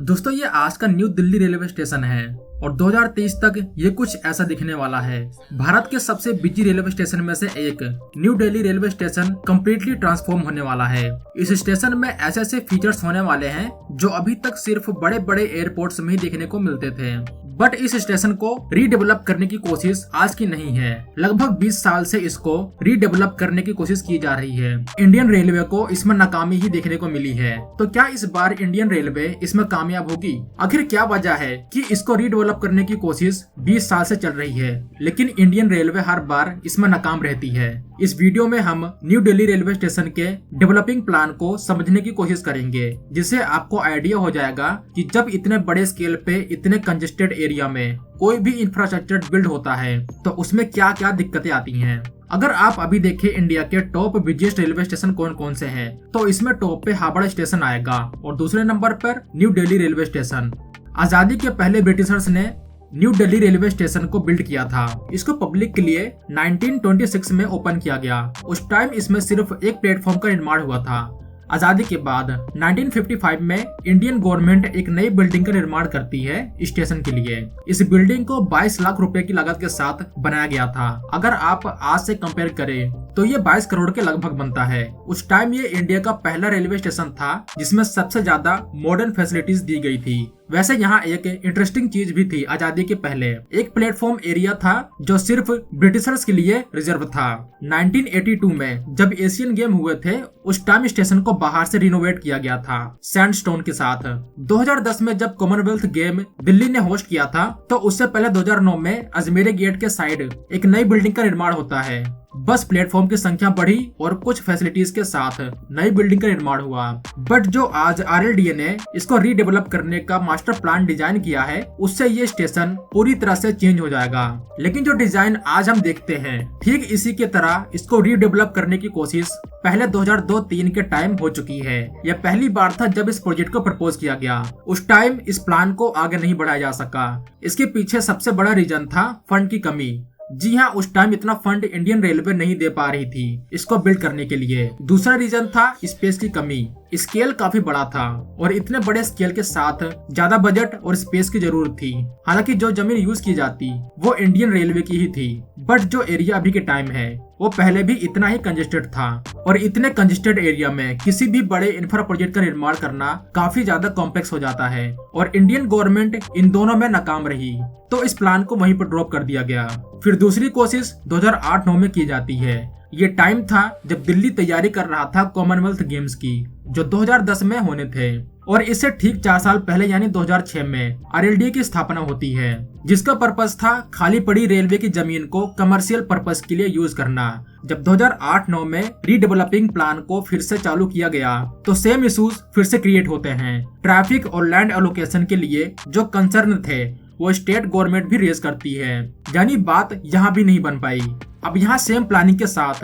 दोस्तों ये आज का न्यू दिल्ली रेलवे स्टेशन है और 2023 तक ये कुछ ऐसा दिखने वाला है। भारत के सबसे बिजी रेलवे स्टेशन में से एक new Delhi railway station completely transform होने वाला है। इस स्टेशन में ऐसे ऐसे फीचर्स होने वाले हैं जो अभी तक सिर्फ बड़े बड़े एयरपोर्ट्स में ही देखने को मिलते थे। बट इस स्टेशन को रीडेवलप करने की कोशिश आज की नहीं है, लगभग 20 साल से इसको रीडेवलप करने की कोशिश की जा रही है। इंडियन रेलवे को इसमें नाकामी ही देखने को मिली है। तो क्या इस बार इंडियन रेलवे इसमें कामयाब होगी? आखिर क्या वजह है कि इसको रीडेवलप करने की कोशिश 20 साल से चल रही है लेकिन इंडियन रेलवे हर बार इसमें नाकाम रहती है? इस वीडियो में हम न्यू दिल्ली रेलवे स्टेशन के डेवलपिंग प्लान को समझने की कोशिश करेंगे, जिससे आपको आइडिया हो जाएगा कि जब इतने बड़े स्केल पे इतने कंजेस्टेड एरिया में कोई भी इंफ्रास्ट्रक्चर बिल्ड होता है तो उसमें क्या क्या दिक्कतें आती हैं। अगर आप अभी देखें इंडिया के टॉप बिजिएस्ट रेलवे स्टेशन कौन कौन से हैं, तो इसमें टॉप पे हावड़ा स्टेशन आएगा और दूसरे नंबर पर न्यू दिल्ली रेलवे स्टेशन। आजादी के पहले ब्रिटिशर्स ने न्यू दिल्ली रेलवे स्टेशन को बिल्ड किया था। इसको पब्लिक के लिए 1926 में ओपन किया गया। उस टाइम इसमें सिर्फ एक प्लेटफॉर्म का निर्माण हुआ था। आजादी के बाद 1955 में इंडियन गवर्नमेंट एक नई बिल्डिंग का निर्माण करती है स्टेशन के लिए। इस बिल्डिंग को 22 लाख रुपए की लागत के साथ बनाया गया था। अगर आप आज से कंपेयर करें तो ये 22 करोड़ के लगभग बनता है। उस टाइम ये इंडिया का पहला रेलवे स्टेशन था जिसमें सबसे ज्यादा मॉडर्न फैसिलिटीज दी गई थी। वैसे यहाँ एक इंटरेस्टिंग चीज भी थी। आजादी के पहले एक प्लेटफॉर्म एरिया था जो सिर्फ ब्रिटिशर्स के लिए रिजर्व था। 1982 में जब एशियन गेम हुए थे उस टाइम स्टेशन को बाहर से रिनोवेट किया गया था सैंडस्टोन के साथ। 2010 में जब कॉमनवेल्थ गेम दिल्ली ने होस्ट किया था तो उससे पहले 2009 में अजमेरी गेट के साइड एक नई बिल्डिंग का निर्माण होता है। बस प्लेटफॉर्म की संख्या बढ़ी और कुछ फैसिलिटीज के साथ नई बिल्डिंग का निर्माण हुआ। बट जो आज आरएलडीए ने इसको रीडेवलप करने का मास्टर प्लान डिजाइन किया है उससे ये स्टेशन पूरी तरह से चेंज हो जाएगा। लेकिन जो डिजाइन आज हम देखते हैं ठीक इसी के तरह इसको रीडेवलप करने की कोशिश पहले 2002-03 के टाइम हो चुकी है। यह पहली बार था जब इस प्रोजेक्ट को प्रपोज किया गया। उस टाइम इस प्लान को आगे नहीं बढ़ाया जा सका। इसके पीछे सबसे बड़ा रीजन था फंड की कमी। जी हाँ, उस टाइम इतना फंड इंडियन रेलवे नहीं दे पा रही थी इसको बिल्ड करने के लिए। दूसरा रीजन था स्पेस की कमी। स्केल काफी बड़ा था और इतने बड़े स्केल के साथ ज्यादा बजट और स्पेस की जरूरत थी। हालांकि जो जमीन यूज की जाती वो इंडियन रेलवे की ही थी, बट जो एरिया अभी के टाइम है वो पहले भी इतना ही कंजेस्टेड था और इतने कंजेस्टेड एरिया में किसी भी बड़े इंफ्रा प्रोजेक्ट का निर्माण करना काफी ज्यादा कॉम्प्लेक्स हो जाता है और इंडियन गवर्नमेंट इन दोनों में नाकाम रही तो इस प्लान को वहीं पर ड्रॉप कर दिया गया। फिर दूसरी कोशिश 2008-09 में की जाती है। ये टाइम था जब दिल्ली तैयारी कर रहा था कॉमनवेल्थ गेम्स की जो 2010 में होने थे और इससे ठीक 4 साल पहले यानी 2006 में आरएलडीए की स्थापना होती है, जिसका पर्पस था खाली पड़ी रेलवे की जमीन को कमर्शियल पर्पस के लिए यूज करना। जब 2008-09 में रीडेवलपिंग प्लान को फिर से चालू किया गया तो सेम इश्यूज फिर से क्रिएट होते हैं। ट्रैफिक और लैंड एलोकेशन के लिए जो कंसर्न थे वो स्टेट गवर्नमेंट भी रेज करती है, यानी बात यहाँ भी नहीं बन पाई। अब यहाँ सेम प्लानिंग के साथ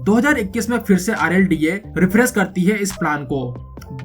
2021 में फिर से आरएलडीए रिफ्रेश करती है इस प्लान को।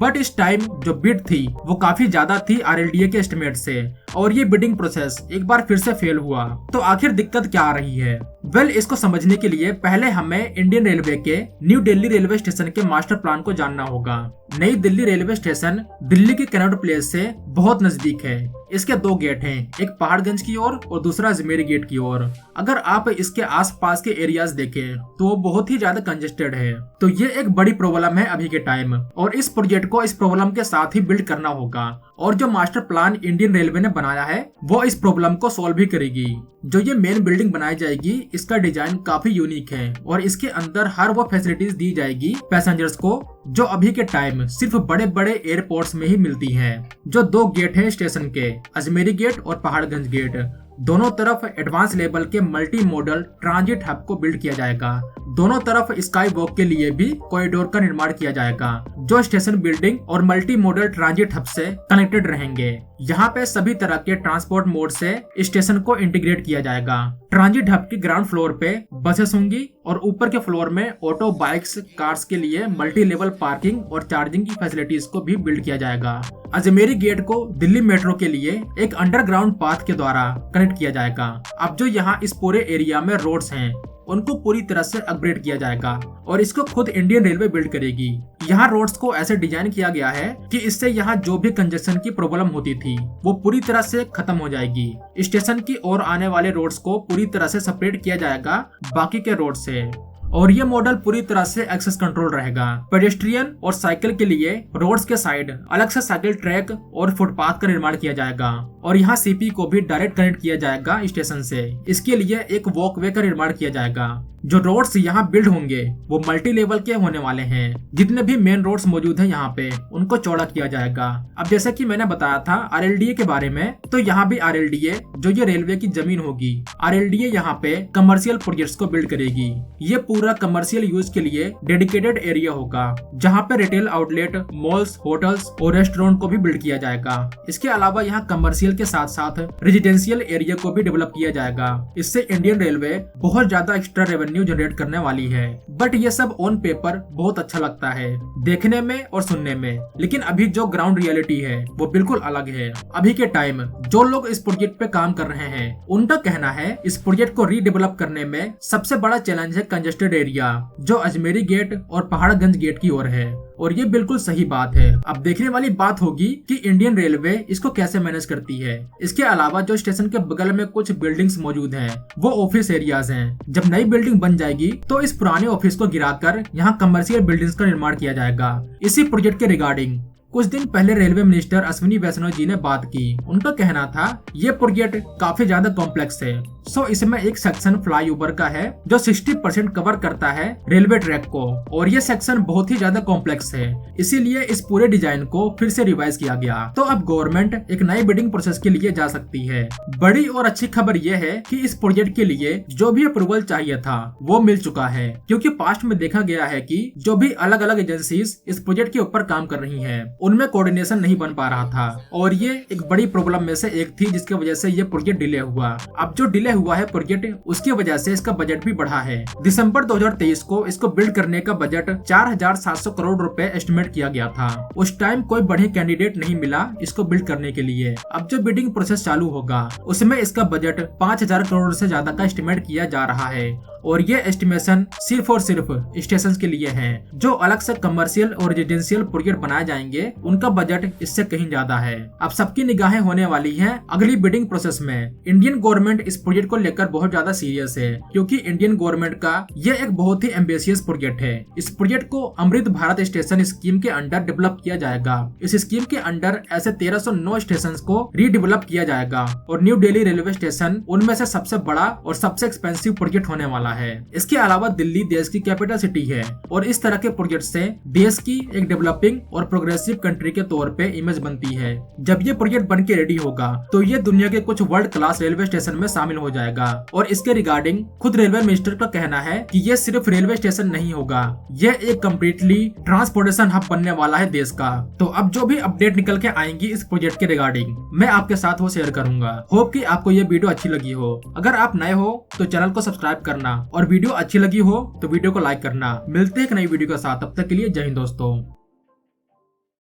बट इस टाइम जो बिड थी वो काफी ज्यादा थी आरएलडीए के एस्टिमेट से और ये बिडिंग प्रोसेस एक बार फिर से फेल हुआ। तो आखिर दिक्कत क्या आ रही है? वेल, इसको समझने के लिए पहले हमें इंडियन रेलवे के न्यू दिल्ली रेलवे स्टेशन के मास्टर प्लान को जानना होगा। नई दिल्ली रेलवे स्टेशन दिल्ली के कनॉट प्लेस से बहुत नजदीक है। इसके 2 गेट हैं, एक पहाड़गंज की ओर और दूसरा अजमेरी गेट की ओर। अगर आप इसके आसपास के एरियाज देखें तो वो बहुत ही ज्यादा कंजेस्टेड है। तो ये एक बड़ी प्रॉब्लम है अभी के टाइम और इस प्रोजेक्ट को इस प्रॉब्लम के साथ ही बिल्ड करना होगा और जो मास्टर प्लान इंडियन रेलवे ने बनाया है वो इस प्रॉब्लम को सॉल्व भी करेगी। जो ये मेन बिल्डिंग बनाई जाएगी इसका डिजाइन काफी यूनिक है और इसके अंदर हर वो फैसिलिटीज दी जाएगी पैसेंजर्स को जो अभी के टाइम सिर्फ बड़े बड़े एयरपोर्ट्स में ही मिलती हैं। जो 2 गेट हैं स्टेशन के, अजमेरी गेट और पहाड़गंज गेट, दोनों तरफ एडवांस लेवल के मल्टी मॉडल ट्रांजिट हब को बिल्ड किया जाएगा। दोनों तरफ स्काई वॉक के लिए भी कॉरिडोर का निर्माण किया जाएगा जो स्टेशन बिल्डिंग और मल्टी मॉडल ट्रांजिट हब से कनेक्टेड रहेंगे। यहाँ पे सभी तरह के ट्रांसपोर्ट मोड से स्टेशन को इंटीग्रेट किया जाएगा। ट्रांजिट हब की ग्राउंड फ्लोर पे बसेस होंगी और ऊपर के फ्लोर में ऑटो, बाइक्स, कार्स के लिए मल्टी लेवल पार्किंग और चार्जिंग की फैसिलिटीज को भी बिल्ड किया जाएगा। अजमेरी गेट को दिल्ली मेट्रो के लिए एक अंडरग्राउंड पाथ के द्वारा कनेक्ट किया जाएगा। अब जो यहाँ इस पूरे एरिया में रोड्स हैं उनको पूरी तरह से अपग्रेड किया जाएगा और इसको खुद इंडियन रेलवे बिल्ड करेगी। यहाँ रोड्स को ऐसे डिजाइन किया गया है कि इससे यहाँ जो भी कंजेशन की प्रॉब्लम होती थी वो पूरी तरह से खत्म हो जाएगी। स्टेशन की ओर आने वाले रोड्स को पूरी तरह से सेपरेट किया जाएगा बाकी के रोड से और ये मॉडल पूरी तरह से एक्सेस कंट्रोल रहेगा। पेडेस्ट्रियन और साइकिल के लिए रोड्स के साइड अलग से साइकिल ट्रैक और फुटपाथ का निर्माण किया जाएगा और यहाँ सीपी को भी डायरेक्ट कनेक्ट किया जाएगा स्टेशन से। इसके लिए एक वॉकवे का निर्माण किया जाएगा। जो रोड्स यहाँ बिल्ड होंगे वो मल्टी लेवल के होने वाले हैं। जितने भी मेन रोड्स मौजूद हैं यहाँ पे उनको चौड़ा किया जाएगा। अब जैसे कि मैंने बताया था RLDA के बारे में, तो यहाँ भी RLDA जो ये रेलवे की जमीन होगी, RLDA यहाँ पे कमर्शियल प्रोजेक्ट्स को बिल्ड करेगी। ये पूरा कमर्शियल यूज के लिए डेडिकेटेड एरिया होगा जहाँ पे रिटेल आउटलेट, मॉल्स, होटल्स और रेस्टोरेंट को भी बिल्ड किया जाएगा। इसके अलावा यहाँ कमर्शियल के साथ साथ रेजिडेंशियल एरिया को भी डेवलप किया जाएगा। इससे इंडियन रेलवे बहुत ज्यादा एक्स्ट्रा रेवेन्यू जनरेट करने वाली है। बट ये सब ऑन पेपर बहुत अच्छा लगता है देखने में और सुनने में, लेकिन अभी जो ग्राउंड रियलिटी है वो बिल्कुल अलग है। अभी के टाइम जो लोग इस प्रोजेक्ट पे काम कर रहे हैं उनका कहना है इस प्रोजेक्ट को रीडेवलप करने में सबसे बड़ा चैलेंज है कंजेस्टेड एरिया जो अजमेरी गेट और पहाड़गंज गेट की ओर है और ये बिल्कुल सही बात है। अब देखने वाली बात होगी कि इंडियन रेलवे इसको कैसे मैनेज करती है। इसके अलावा जो स्टेशन के बगल में कुछ बिल्डिंग्स मौजूद हैं वो ऑफिस एरियाज हैं। जब नई बिल्डिंग बन जाएगी तो इस पुराने ऑफिस को गिराकर यहाँ कमर्शियल बिल्डिंग्स का निर्माण किया जाएगा। इसी प्रोजेक्ट के रिगार्डिंग कुछ दिन पहले रेलवे मिनिस्टर अश्विनी वैष्णव जी ने बात की। उनका कहना था ये प्रोजेक्ट काफी ज्यादा कॉम्प्लेक्स है, सो इसमें एक सेक्शन फ्लाईओवर का है जो 60% कवर करता है रेलवे ट्रैक को और ये सेक्शन बहुत ही ज्यादा कॉम्प्लेक्स है, इसीलिए इस पूरे डिजाइन को फिर से रिवाइज किया गया। तो अब गवर्नमेंट एक नई बिडिंग प्रोसेस के लिए जा सकती है। बड़ी और अच्छी खबर ये है कि इस प्रोजेक्ट के लिए जो भी अप्रूवल चाहिए था वो मिल चुका है, क्योंकि पास्ट में देखा गया है कि जो भी अलग अलग एजेंसीज इस प्रोजेक्ट के ऊपर काम कर रही है उनमें कोऑर्डिनेशन नहीं बन पा रहा था और ये एक बड़ी प्रॉब्लम में से एक थी जिसकी वजह से ये प्रोजेक्ट डिले हुआ। अब जो डिले हुआ है प्रोजेक्ट उसकी वजह से इसका बजट भी बढ़ा है। दिसंबर 2023 को इसको बिल्ड करने का बजट 4,700 करोड़ रुपए एस्टिमेट किया गया था। उस टाइम कोई बढ़िया कैंडिडेट नहीं मिला इसको बिल्ड करने के लिए। अब जो बिडिंग प्रोसेस चालू होगा उसमें इसका बजट 5,000 करोड़ से ज्यादा का एस्टिमेट किया जा रहा है और ये एस्टिमेशन सिर्फ और सिर्फ स्टेशन के लिए है। जो अलग से कमर्शियल और रेजिडेंशियल प्रोजेक्ट बनाए जाएंगे उनका बजट इससे कहीं ज्यादा है। अब सबकी निगाहें होने वाली हैं अगली बिडिंग प्रोसेस में। इंडियन गवर्नमेंट इस प्रोजेक्ट को लेकर बहुत ज्यादा सीरियस है, क्योंकि इंडियन गवर्नमेंट का ये एक बहुत ही एम्बिशियस प्रोजेक्ट है। इस प्रोजेक्ट को अमृत भारत स्टेशन स्कीम के अंडर डेवलप किया जाएगा। इस स्कीम के अंडर ऐसे 1309 स्टेशन को रीडेवलप किया जाएगा और न्यू दिल्ली रेलवे स्टेशन उनमें से सबसे बड़ा और सबसे एक्सपेंसिव प्रोजेक्ट होने वाला है। इसके अलावा दिल्ली देश की कैपिटल सिटी है और इस तरह के प्रोजेक्ट से देश की एक डेवलपिंग और प्रोग्रेसिव कंट्री के तौर पे इमेज बनती है। जब ये प्रोजेक्ट बन के रेडी होगा तो ये दुनिया के कुछ वर्ल्ड क्लास रेलवे स्टेशन में शामिल हो जाएगा और इसके रिगार्डिंग खुद रेलवे मिनिस्टर का कहना है कि ये सिर्फ रेलवे स्टेशन नहीं होगा, ये एक कम्प्लीटली ट्रांसपोर्टेशन हब बनने वाला है देश का। तो अब जो भी अपडेट निकल के आएंगी इस प्रोजेक्ट के रिगार्डिंग मैं आपके साथ वो शेयर करूंगा। होप कि आपको ये वीडियो अच्छी लगी हो। अगर आप नए हो तो चैनल को सब्सक्राइब करना और वीडियो अच्छी लगी हो तो वीडियो को लाइक करना। मिलते हैं एक नई वीडियो के साथ, तब तक के लिए जय हिंद दोस्तों।